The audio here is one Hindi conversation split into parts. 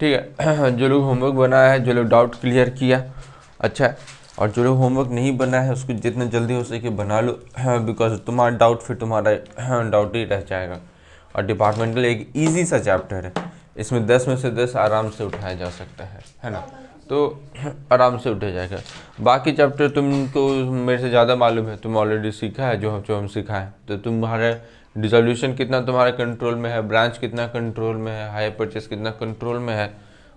ठीक है। जो लोग होमवर्क बनाया है, जो लोग डाउट क्लियर किया, अच्छा है। और जो लोग होमवर्क नहीं बना है उसको जितना जल्दी हो सके बना लो, बिकॉज तुम्हारा डाउट फिर तुम्हारा डाउट ही रह जाएगा। और डिपार्टमेंटल एक इजी सा चैप्टर है, इसमें 10 में से 10 आराम से उठाया जा सकता है ना, तो आराम से उठा जाएगा। बाकी चैप्टर तुमको मेरे से ज़्यादा मालूम है, तुम ऑलरेडी सीखा है जो हम सिखाएं, तो तुम्हारा डिसोल्यूशन कितना तुम्हारे कंट्रोल में है, ब्रांच कितना कंट्रोल में है, हायर परचेस कितना कंट्रोल में है,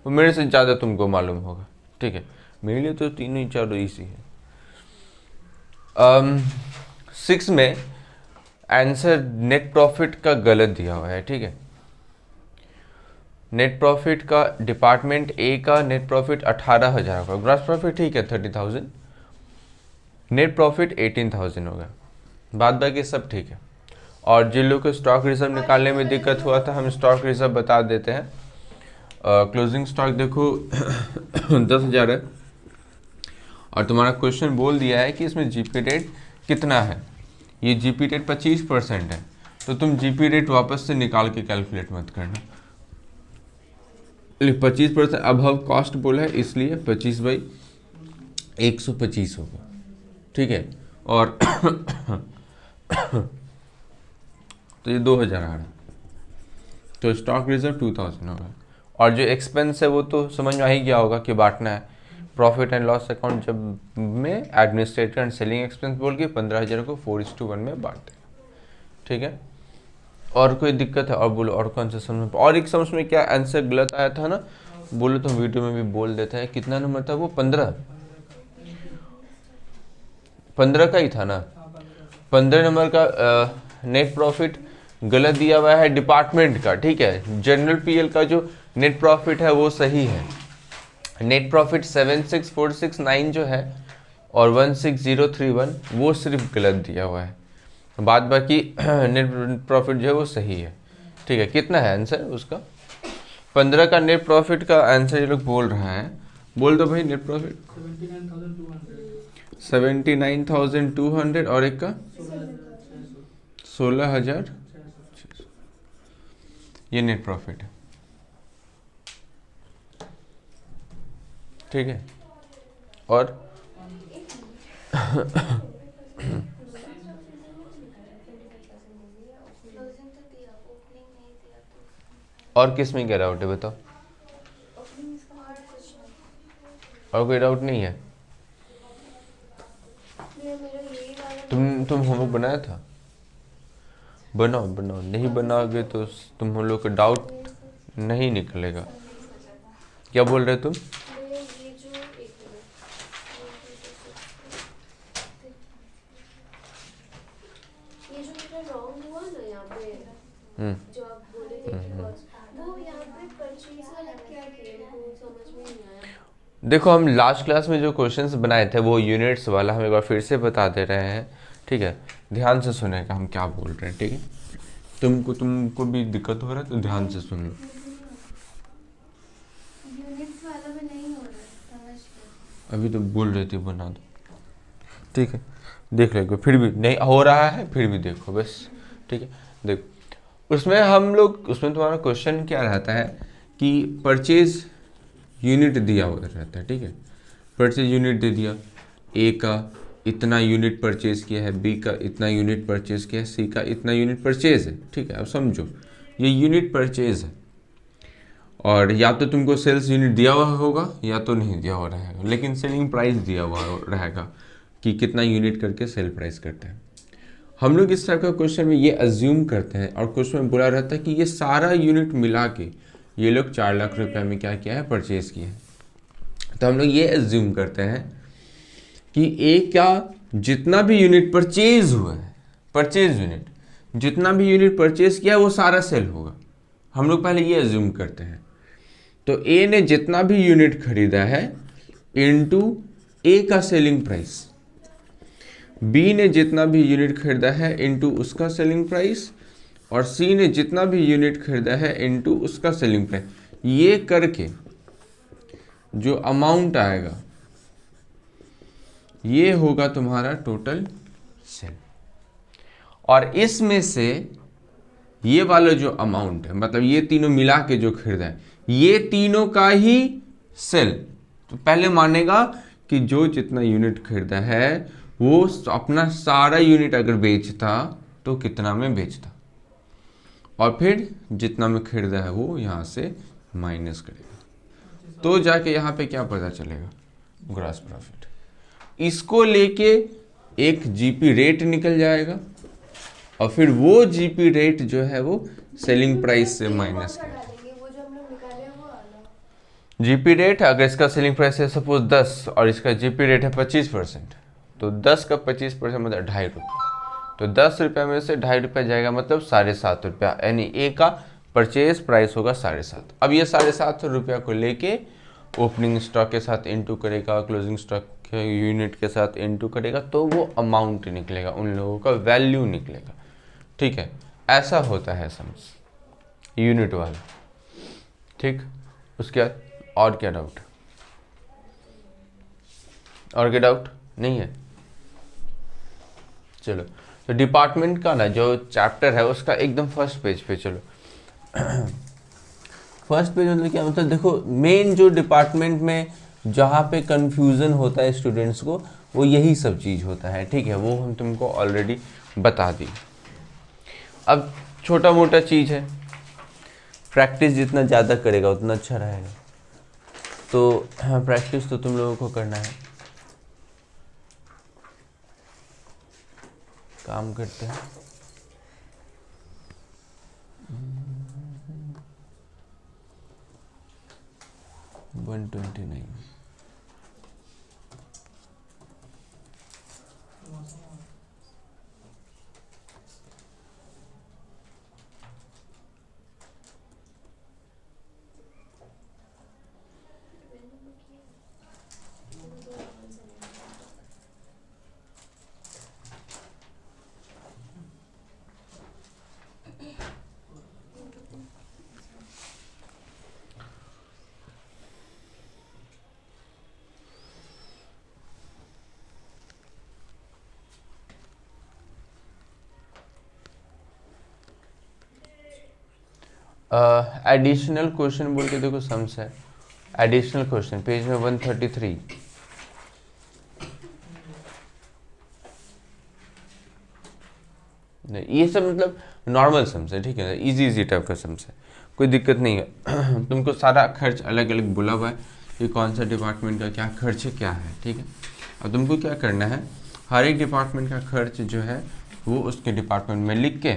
वो मेरे से ज़्यादा तुमको मालूम होगा। ठीक है, मेरे लिए तो तीनों ही चारों इसी है। 6 में आंसर नेट प्रॉफिट का गलत दिया हुआ है। ठीक है, नेट प्रॉफिट का डिपार्टमेंट ए का नेट प्रॉफिट 18,000 होगा, ग्रॉस प्रॉफिट ठीक है 30,000, नेट प्रॉफिट 18,000 होगा, बाद बाकी सब ठीक है। और जिन लोग को स्टॉक रिजर्व निकालने में दिक्कत हुआ था, हम स्टॉक रिजर्व बता देते हैं। क्लोजिंग स्टॉक देखो 10,000 है, और तुम्हारा क्वेश्चन बोल दिया है कि इसमें जीपी रेट कितना है। ये जीपी रेट 25% है, तो तुम जीपी रेट वापस से निकाल के कैलकुलेट मत करना। 25% अबव कॉस्ट बोला है, इसलिए 25/125 होगा। ठीक है, और तो ये 2,000 आ रहा है, तो स्टॉक रिजर्व 2,000 होगा। और जो एक्सपेंस है वो तो समझ में आ ही गया होगा कि बांटना है। प्रॉफिट एंड लॉस अकाउंट जब में एडमिनिस्ट्रेटिव एंड सेलिंग एक्सपेंस बोल के 15,000 को 4:1 में बांटे। ठीक है, और कोई दिक्कत है और बोलो, और कौन सा समझ। और एक समझ में क्या आंसर गलत आया था ना, बोलो तो वीडियो में भी बोल देते हैं। कितना नंबर था वो? 15 का ही था ना। 15 नंबर का नेट प्रॉफिट गलत दिया हुआ है डिपार्टमेंट का। ठीक है, जनरल पीएल का जो नेट प्रॉफिट है वो सही है। नेट प्रॉफिट 76,469 जो है और 16,031 वो सिर्फ गलत दिया हुआ है, बाद बाकी नेट प्रॉफिट जो है वो सही है। ठीक है, कितना है आंसर उसका? 15 का नेट प्रॉफिट का आंसर ये लोग बोल रहा है, बोल दो भाई। नेट प्रॉफिट 79,200 और एक का 16,000, ये नेट प्रॉफिट है। ठीक है, और और किस में क्या डाउट है बताओ? और कोई डाउट नहीं है? तुम होमवर्क बनाया था? बनाओ बनाओ, नहीं बनाओगे तो तुम हम लोग का डाउट नहीं निकलेगा। क्या बोल रहे तुम? देखो, हम लास्ट क्लास में जो क्वेश्चंस बनाए थे वो यूनिट्स वाला हम एक बार फिर से बता दे रहे हैं। ठीक है, ध्यान से सुनेगा हम क्या बोल रहे हैं। ठीक है, तुमको भी दिक्कत हो रहा है तो ध्यान से सुन लो। यूनिट्स वाला में नहीं हो रहा, अभी तो बोल रहे थे बना दो। ठीक है, देख लेंगे, फिर भी नहीं हो रहा है फिर भी देखो बस। ठीक है, देखो उसमें हम लोग, उसमें तुम्हारा क्वेश्चन क्या रहता है कि परचेज यूनिट दिया हुआ रहता है। ठीक है, परचेज यूनिट दे दिया, ए का इतना यूनिट परचेज किया है, बी का इतना यूनिट परचेज किया है, सी का इतना यूनिट परचेज है। ठीक है, अब समझो ये यूनिट परचेज है, और या तो तुमको सेल्स यूनिट दिया हुआ होगा या तो नहीं दिया हुआ रहेगा, लेकिन सेलिंग प्राइस दिया हुआ रहेगा कि कितना यूनिट करके सेल प्राइस करते हैं। हम लोग इस टाइप का क्वेश्चन में ये अज्यूम करते हैं, और क्वेश्चन में बोला रहता है कि ये सारा यूनिट मिला के ये लोग 4 लाख रुपए में क्या किया है, परचेज किया है। तो हम लोग ये अज्यूम करते हैं कि ए का जितना भी यूनिट परचेज हुआ है, परचेज यूनिट जितना भी यूनिट परचेज किया है वो सारा सेल होगा। हम लोग पहले ये अज्यूम करते हैं। तो ए ने जितना भी यूनिट खरीदा है इनटू ए का सेलिंग प्राइस, बी ने जितना भी यूनिट खरीदा है इनटू उसका सेलिंग प्राइस, और सी ने जितना भी यूनिट खरीदा है इनटू उसका सेलिंग प्राइस, ये करके जो अमाउंट आएगा ये होगा तुम्हारा टोटल सेल। और इसमें से ये वाला जो अमाउंट है, मतलब ये तीनों मिला के जो खरीदा है, ये तीनों का ही सेल। तो पहले मानेगा कि जो जितना यूनिट खरीदा है वो अपना सारा यूनिट अगर बेचता तो कितना में बेचता, और फिर जितना में खरीदा है वो यहाँ से माइनस करेगा, तो जाके यहाँ पे क्या पता चलेगा, ग्रॉस प्रॉफिट। इसको लेके एक जीपी रेट निकल जाएगा, और फिर वो जीपी रेट जो है वो सेलिंग प्राइस से माइनस करेगा। जीपी रेट अगर इसका सेलिंग प्राइस है सपोज 10 और इसका जीपी रेट है 25%, तो 10 का 25% मतलब 2.5 रुपये, तो 10 रुपये में से 2.5 रुपये जाएगा मतलब 7.5 रुपया, यानी ए का परचेज प्राइस होगा 7.5। अब ये 7.5 रुपया को लेके ओपनिंग स्टॉक के साथ इनटू करेगा, क्लोजिंग स्टॉक के यूनिट के साथ इनटू करेगा, तो वो अमाउंट निकलेगा, उन लोगों का वैल्यू निकलेगा। ठीक है, ऐसा होता है सम्स यूनिट वाला। ठीक, उसके बाद और क्या डाउट, और क्या डाउट नहीं है? चलो, तो डिपार्टमेंट का ना जो चैप्टर है उसका एकदम फर्स्ट पेज पे चलो। फर्स्ट पेज मतलब क्या, मतलब देखो मेन जो डिपार्टमेंट में जहाँ पे कंफ्यूजन होता है स्टूडेंट्स को, वो यही सब चीज़ होता है। ठीक है, वो हम तुमको ऑलरेडी बता दी। अब छोटा मोटा चीज़ है, प्रैक्टिस जितना ज़्यादा करेगा उतना अच्छा रहेगा। तो हाँ, प्रैक्टिस तो तुम लोगों को करना है। काम करते हैं। वन 129 एडिशनल क्वेश्चन बोल के देखो सम्स है। एडिशनल क्वेश्चन पेज में 133। नहीं, ये सब मतलब नॉर्मल सम्स है। ठीक है, इजी इजी टाइप का सम्स है, कोई दिक्कत नहीं है। तुमको सारा खर्च अलग अलग बोला हुआ है कि कौन सा डिपार्टमेंट का क्या खर्च है, क्या है। ठीक है, अब तुमको क्या करना है, हर एक डिपार्टमेंट का खर्च जो है वो उसके डिपार्टमेंट में लिख के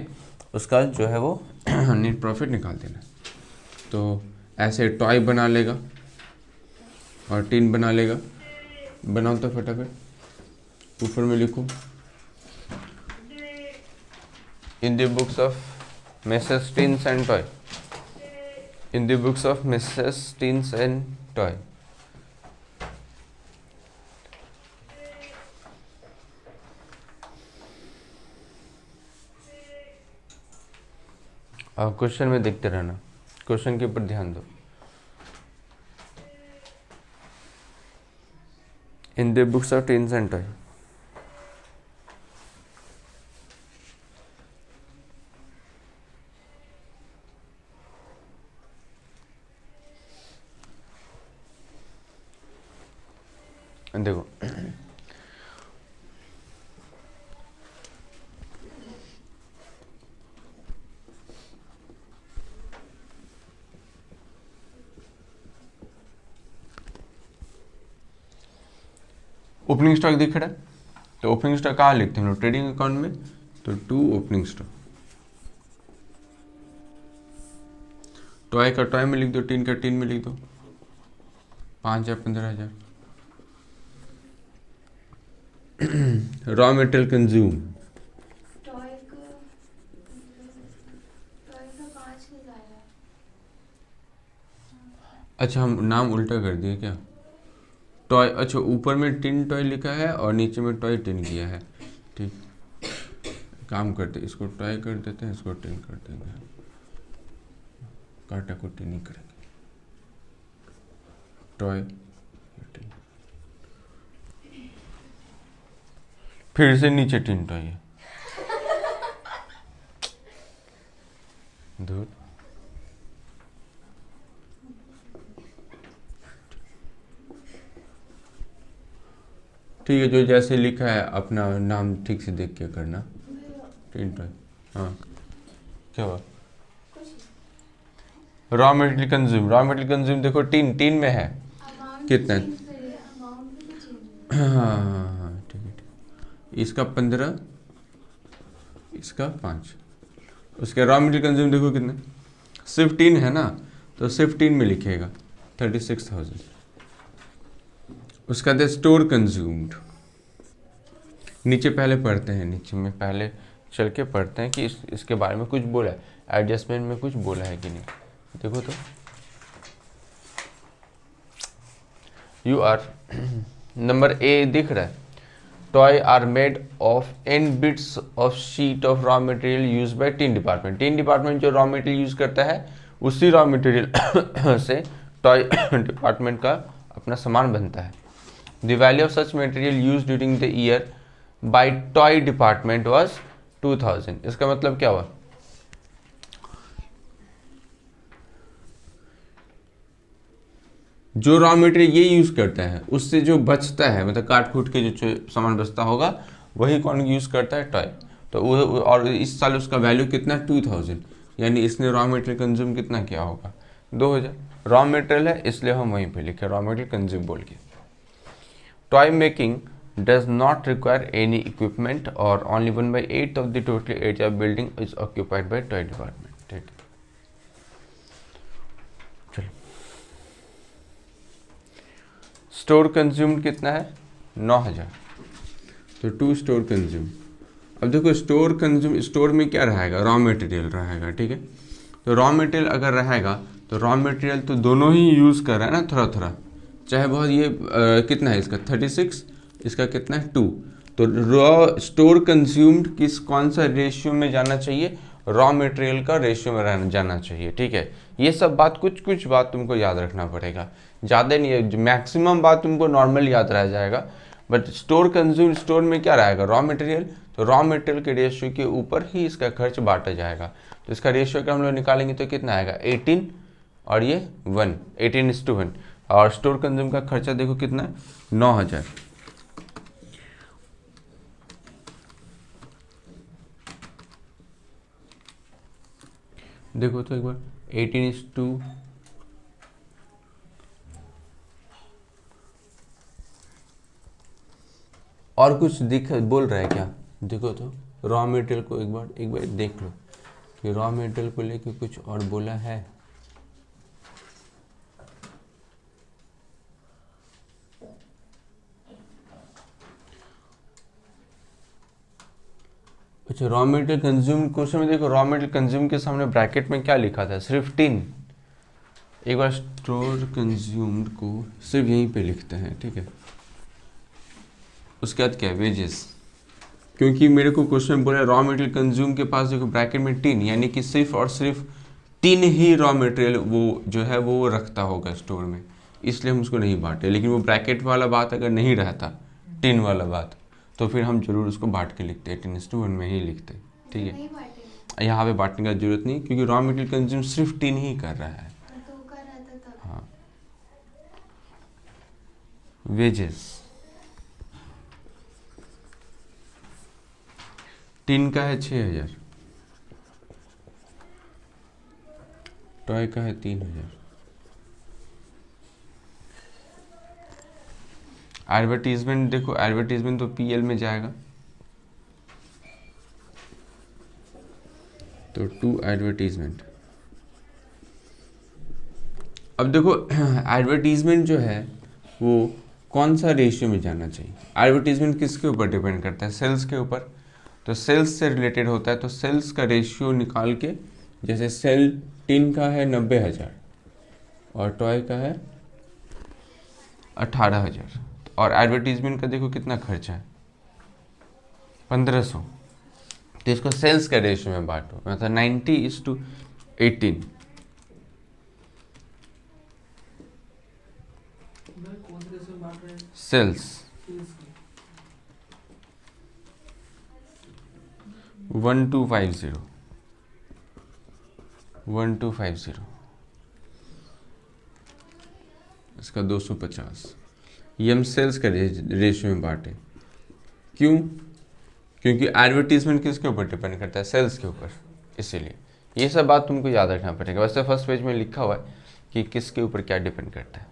उसका जो है वो नेट प्रॉफिट निकाल देना। तो ऐसे टॉय बना लेगा और टीन बना लेगा। बनाओ तो फटाफट, ऊपर में लिखो in the books of Mrs teens and toy, in the books of Mrs teens and toy. अब क्वेश्चन में देखते रहना, क्वेश्चन के ऊपर ध्यान दो। In the books of teens and toy, देखो ओपनिंग स्टॉक दिख रहा है, तो ओपनिंग स्टॉक कहाँ लिखते हैं हम लोग, ट्रेडिंग अकाउंट में। तो 2 ओपनिंग स्टॉक, टॉय का टॉय में लिख दो, टीन का टीन में लिख दो, 5,000 15,000। रॉ मेटेरियल कंज्यूम, अच्छा हम नाम उल्टा कर दिए क्या, टॉय, अच्छा ऊपर में टिन टॉय लिखा है और नीचे में टॉय टिन किया है। ठीक, काम करते, इसको टॉय कर देते हैं, इसको टिन कर देंगे, काटा को टिन ही करेंगे, टॉय टिन, फिर से नीचे टिन टॉय है, दूर ठीक है, जो जैसे लिखा है अपना नाम ठीक से देख के करना। टीन टॉय, हाँ क्या हुआ? Raw material consume, raw material consume देखो टीन में है कितना? हाँ ठीक है, इसका 15, इसका 5, उसके रॉ मटेरियल कंज्यूम देखो कितना, सिर्फ टीन है ना, तो सिर्फ टीन में लिखेगा 36,000। उसका दे स्टोर कंज्यूम्ड, नीचे पहले पढ़ते हैं, नीचे में पहले चल के पढ़ते हैं कि इसके बारे में कुछ बोला है, एडजस्टमेंट में कुछ बोला है कि नहीं। देखो तो यू आर नंबर ए दिख रहा है, toy are made of an bits of sheet of raw material use by tin department. Tin department जो रॉ मटेरियल यूज करता है उसी रॉ मटेरियल से टॉय डिपार्टमेंट का अपना सामान बनता है। The value of such material use during the year by toy department was 2000। इसका मतलब क्या हुआ? जो रॉ मटेरियल ये यूज करता है उससे जो बचता है, मतलब काट कूट के जो सामान बचता होगा वही कौन यूज करता है? टॉय। तो वो, और इस साल उसका वैल्यू कितना? 2000, यानी इसने रॉ मटेरियल कंज्यूम कितना किया होगा? 2000। रॉ मटेरियल है इसलिए हम वहीं पे लिखे रॉ मटेरियल कंज्यूम बोल के। Toy making does not require any equipment or only 1/8 of the total area of building is occupied by toy department। ठीक है, चलो। स्टोर कंज्यूम कितना है? 9000, तो 2 स्टोर कंज्यूम। अब देखो स्टोर कंज्यूम, स्टोर में क्या रहेगा? रॉ मटेरियल रहेगा, ठीक है। तो रॉ मटेरियल अगर रहेगा तो रॉ मटेरियल तो दोनों ही यूज़ कर रहा है ना, थोड़ा थोड़ा, चाहे बहुत। ये कितना है इसका? 36, इसका कितना है? 2। तो रॉ स्टोर कंज्यूम्ड कौन सा रेशियो में जाना चाहिए? रॉ मटेरियल का रेशियो में जाना चाहिए, ठीक है। ये सब बात कुछ बात तुमको याद रखना पड़ेगा, ज़्यादा नहीं है, मैक्सिमम बात तुमको नॉर्मल याद रह जाएगा। बट स्टोर कंज्यूम, स्टोर में क्या रहेगा? Raw material. तो रॉ मटेरियल के रेशियो के ऊपर ही इसका खर्च बांटा जाएगा। तो इसका रेशियो अगर हम लोग निकालेंगे तो कितना आएगा? 18 और ये 1, 18:1। और स्टोर कंज्यूम का खर्चा देखो कितना है? 9000। देखो तो एक बार 18:2, और कुछ बोल रहा है क्या? देखो तो रॉ मटेरियल को एक बार देख लो कि रॉ मटेरियल को लेके कुछ और बोला है। अच्छा, रॉ मटेरियल कंज्यूम क्वेश्चन में देखो, रॉ मटेरियल कंज्यूम के सामने ब्रैकेट में क्या लिखा था? सिर्फ टीन। एक बार स्टोर कंज्यूम्ड को सिर्फ यहीं पे लिखते हैं, ठीक है। उसके बाद क्या है? वेजेस। क्योंकि मेरे को क्वेश्चन बोला रॉ मटेरियल कंज्यूम के पास देखो ब्रैकेट में टीन, यानी कि सिर्फ और सिर्फ टीन ही रॉ मटेरियल वो जो है वो रखता होगा स्टोर में, इसलिए हम उसको नहीं बांटे। लेकिन वो ब्रैकेट वाला बात अगर नहीं रहता, टीन वाला बात, तो फिर हम जरूर उसको बांट के लिखते, 18:1 में ही लिखते, ठीक है। यहाँ पे बांटने का जरूरत नहीं, क्योंकि रॉ मटेरियल कंज्यूम सिर्फ टीन ही कर रहा है। हाँ, वेजेस टीन का है 6000, टॉय का है 3000। एडवर्टीजमेंट देखो, एडवर्टीजमेंट तो पीएल में जाएगा, तो 2 एडवर्टीजमेंट। अब देखो एडवर्टीजमेंट जो है वो कौन सा रेशियो में जाना चाहिए? एडवर्टीजमेंट किसके ऊपर डिपेंड करता है? सेल्स के ऊपर। तो सेल्स से रिलेटेड होता है, तो सेल्स का रेशियो निकाल के, जैसे सेल टीन का है 90,000 और टॉय का है 18,000, और एडवर्टीजमेंट का देखो कितना खर्चा है? 1500। तो इसको सेल्स का रेशियो में बांटो, मतलब 90:18। सेल्स 1250, 1250, इसका 250। ये हम सेल्स का रेशियो में बांटे। क्यों? क्योंकि एडवर्टीजमेंट किसके ऊपर डिपेंड करता है? सेल्स के ऊपर। इसीलिए ये सब बात तुमको याद रखना पड़ेगा। वैसे फर्स्ट पेज में लिखा हुआ है कि किसके ऊपर क्या डिपेंड करता है।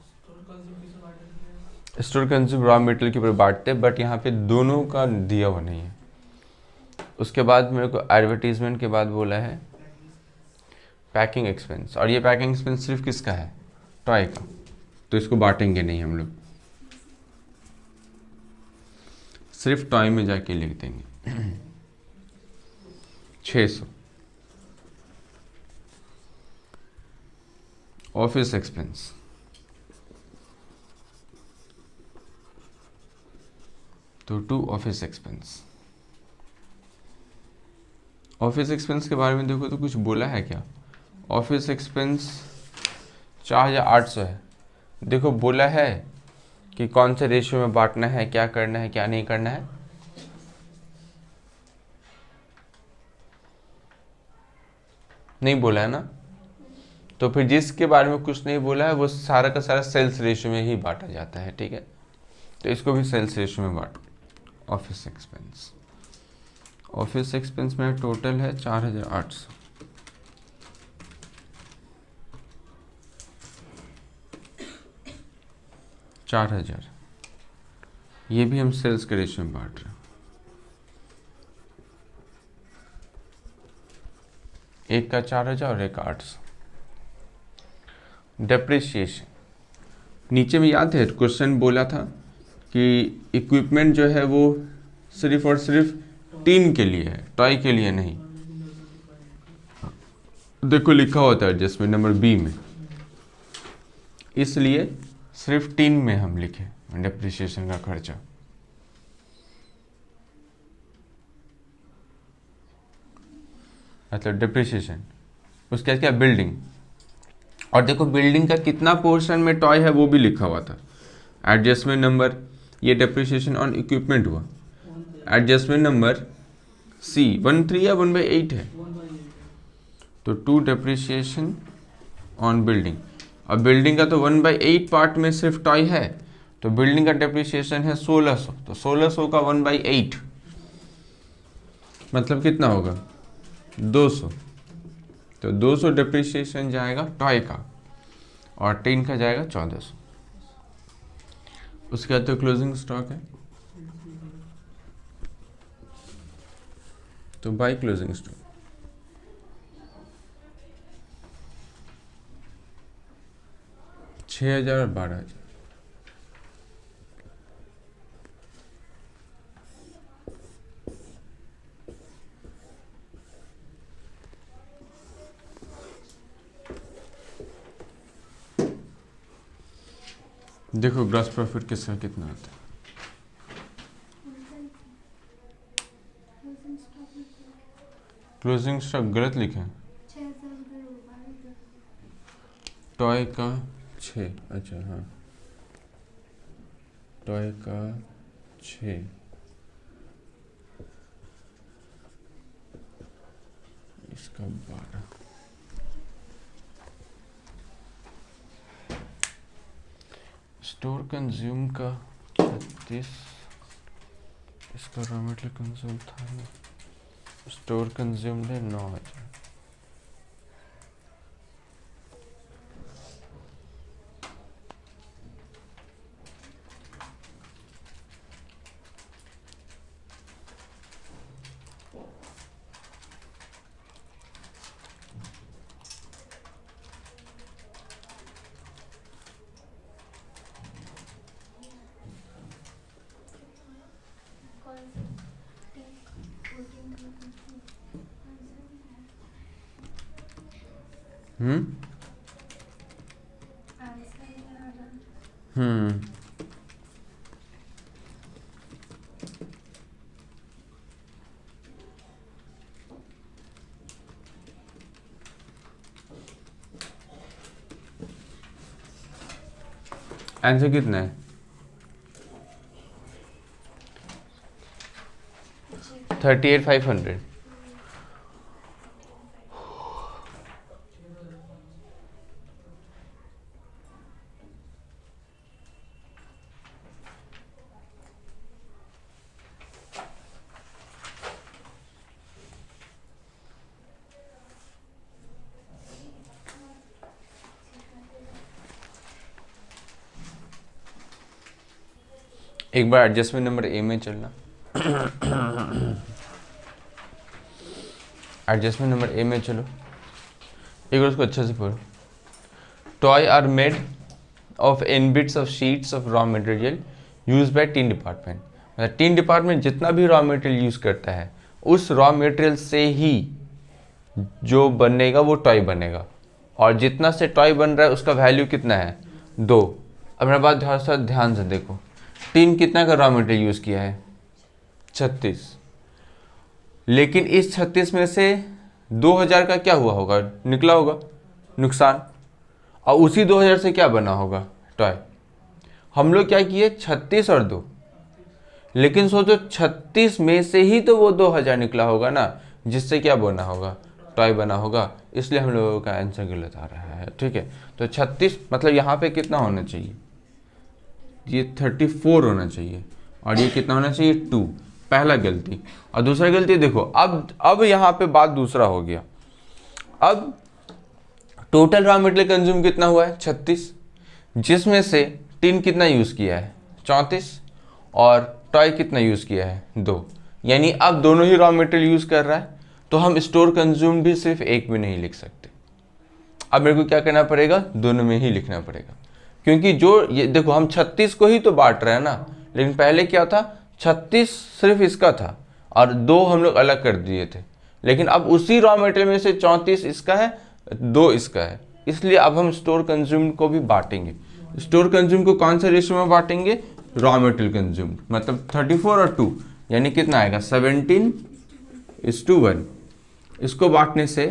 स्टोर कंज्यूम रॉ मटेरियल के ऊपर बांटते हैं, बट यहाँ पे दोनों का दिया हुआ नहीं है। उसके बाद मेरे को एडवर्टीजमेंट के बाद बोला है पैकिंग एक्सपेंस, और ये पैकिंग एक्सपेंस सिर्फ किसका है? टॉय का। तो इसको बांटेंगे नहीं हम लोग, सिर्फ टॉय में जाके लिख देंगे 600। ऑफिस एक्सपेंस, तो 2 ऑफिस एक्सपेंस। ऑफिस एक्सपेंस के बारे में देखो तो कुछ बोला है क्या? ऑफिस एक्सपेंस 4800 है। देखो बोला है कि कौन से रेशियो में बांटना है, क्या करना है, क्या नहीं करना है। नहीं बोला है ना? तो फिर जिसके बारे में कुछ नहीं बोला है वो सारा का सारा सेल्स रेशियो में ही बांटा जाता है, ठीक है। तो इसको भी सेल्स रेशियो में बांटो। ऑफिस एक्सपेंस, ऑफिस एक्सपेंस में टोटल है 4800। ये भी हम सेल्स के रेशियो में बांट रहे हैं। एक का 4000 और एक का 800। डेप्रिसिएशन, नीचे में याद है क्वेश्चन बोला था कि इक्विपमेंट जो है वो सिर्फ और सिर्फ टीन के लिए है, टॉय के लिए नहीं। देखो लिखा होता है एडजस्टमेंट नंबर बी में, इसलिए सिर्फ टीन में हम लिखे डेप्रिसिएशन का खर्चा। मतलब डेप्रिसिएशन, उसके बाद क्या? बिल्डिंग। और देखो बिल्डिंग का कितना पोर्शन में टॉय है वो भी लिखा हुआ था। एडजस्टमेंट नंबर, ये डेप्रिसिएशन ऑन इक्विपमेंट हुआ। एडजस्टमेंट नंबर सी 1/3 या 1/8 है, तो 2 डेप्रिसिएशन ऑन बिल्डिंग। अब बिल्डिंग का तो 1/8 पार्ट में सिर्फ टॉय है, तो बिल्डिंग का डेप्रिसिएशन है 1600, तो 1600 का 1/8 मतलब कितना होगा? 200। तो 200 डेप्रिसिएशन जाएगा टॉय का और टीन का जाएगा 1400। उसके बाद तो क्लोजिंग स्टॉक है, तो बाय क्लोजिंग स्टॉक 6000 और 12000। देखो ग्रॉस प्रॉफिट किसका कितना आता है। क्लोजिंग स्टॉक गलत लिखा है, टॉय का 6। अच्छा हाँ, टॉय का 6, इसका 12। स्टोर कंज्यूम का 36, इसका रॉ मटेरियल कंज्यूम था, स्टोर कंज्यूम है 9000। आंसर कितना है? 38,500। एक बार एडजस्टमेंट नंबर ए में चलना। एडजस्टमेंट नंबर ए में चलो, एक बार उसको अच्छे से पढ़ो। Toy are made of n bits of sheets of raw material used by tin department. मतलब टीन डिपार्टमेंट जितना भी रॉ मटेरियल यूज़ करता है उस रॉ मटेरियल से ही जो बनेगा वो टॉय बनेगा, और जितना से टॉय बन रहा है उसका वैल्यू कितना है 2। अब मेरा बात ध्यान से देखो, टीन कितना का रॉ मटेरियल यूज़ किया है 36, लेकिन इस 36 में से 2000 का क्या हुआ होगा, निकला होगा नुकसान, और उसी 2000 से क्या बना होगा टॉय। हम लोग क्या किए 36 और 2, लेकिन सोचो 36 में से ही तो वो 2000 निकला होगा ना, जिससे क्या बना होगा टॉय बना होगा, इसलिए हम लोगों का आंसर गलत आ रहा है। ठीक है, तो 36 मतलब यहाँ पे कितना होना चाहिए, ये 34 होना चाहिए, और ये कितना होना चाहिए 2। पहला गलती। और दूसरा गलती देखो, अब यहाँ पे बात दूसरा हो गया। अब टोटल रॉ मटेरियल कंज्यूम कितना हुआ है 36, जिसमें से टिन कितना यूज़ किया है 34, और टॉय कितना यूज़ किया है 2। यानी अब दोनों ही रॉ मटेरियल यूज़ कर रहा है, तो हम स्टोर कंज्यूम भी सिर्फ एक में नहीं लिख सकते। अब मेरे को क्या करना पड़ेगा, दोनों में ही लिखना पड़ेगा, क्योंकि जो ये देखो हम 36 को ही तो बांट रहे हैं ना, लेकिन पहले क्या था 36 सिर्फ इसका था और 2 हम लोग अलग कर दिए थे, लेकिन अब उसी रॉ मटेरियल में से 34 इसका है 2 इसका है, इसलिए अब हम स्टोर कंज्यूम को भी बांटेंगे। स्टोर कंज्यूम को कौन सा रेशियो में बांटेंगे, रॉ मटेरियल कंज्यूम, मतलब 34 और 2 यानी कितना आएगा 17:1। इसको बांटने से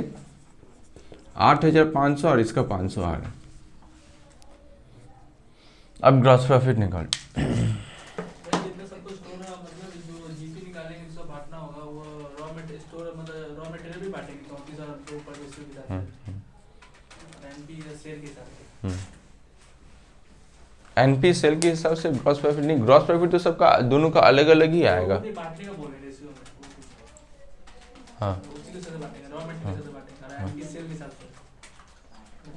8500 और इसका 500 आ रहा। अब ग्रॉस प्रॉफिट निकाल। एनपी सेल के हिसाब से ग्रॉस प्रॉफिट नहीं, ग्रॉस प्रॉफिट तो सबका दोनों का अलग अलग ही आएगा। हाँ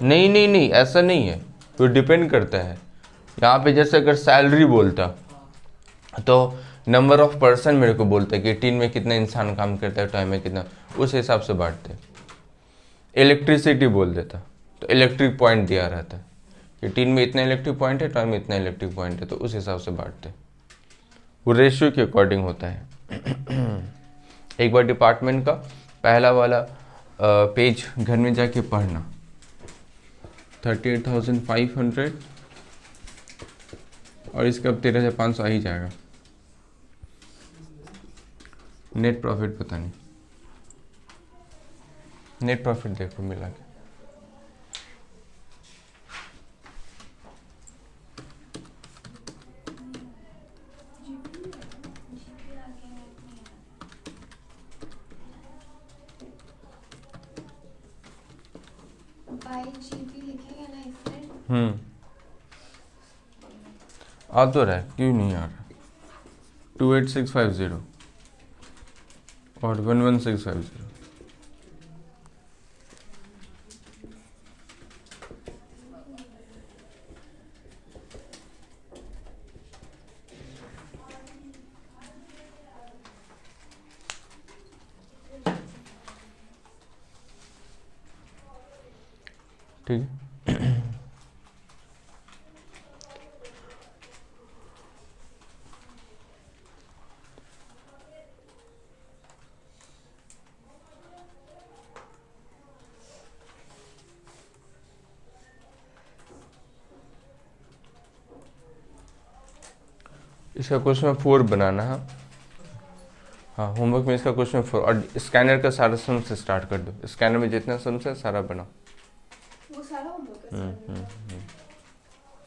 नहीं नहीं नहीं, ऐसा नहीं है, तो डिपेंड करता है। यहाँ पे जैसे अगर सैलरी बोलता तो नंबर ऑफ पर्सन मेरे को बोलता है कि टीम में कितना इंसान काम करता है, टाइम में कितना, उस हिसाब से बांटते। इलेक्ट्रिसिटी बोल देता तो इलेक्ट्रिक पॉइंट दिया रहता है कि टीम में इतना इलेक्ट्रिक पॉइंट है, टाइम में इतना इलेक्ट्रिक पॉइंट है, तो उस हिसाब से बांटते। वो रेशियो के अकॉर्डिंग होता है। एक बार डिपार्टमेंट का पहला वाला पेज घर में जाके पढ़ना। 38,500 और इसका अब 13,500 आ ही जाएगा। नेट प्रॉफिट पता नहीं, नेट प्रॉफिट देखो मिला के। आ तो रहा है, क्यों नहीं आ रहा। 28650 और 11650। ठीक है, इसका क्वेश्चन 4 बनाना है। हाँ, होमवर्क में इसका क्वेश्चन 4, और स्कैनर का सारा सम से स्टार्ट कर दो। स्कैनर में जितना सम है सारा बनाओ। वो सारा होमवर्क है।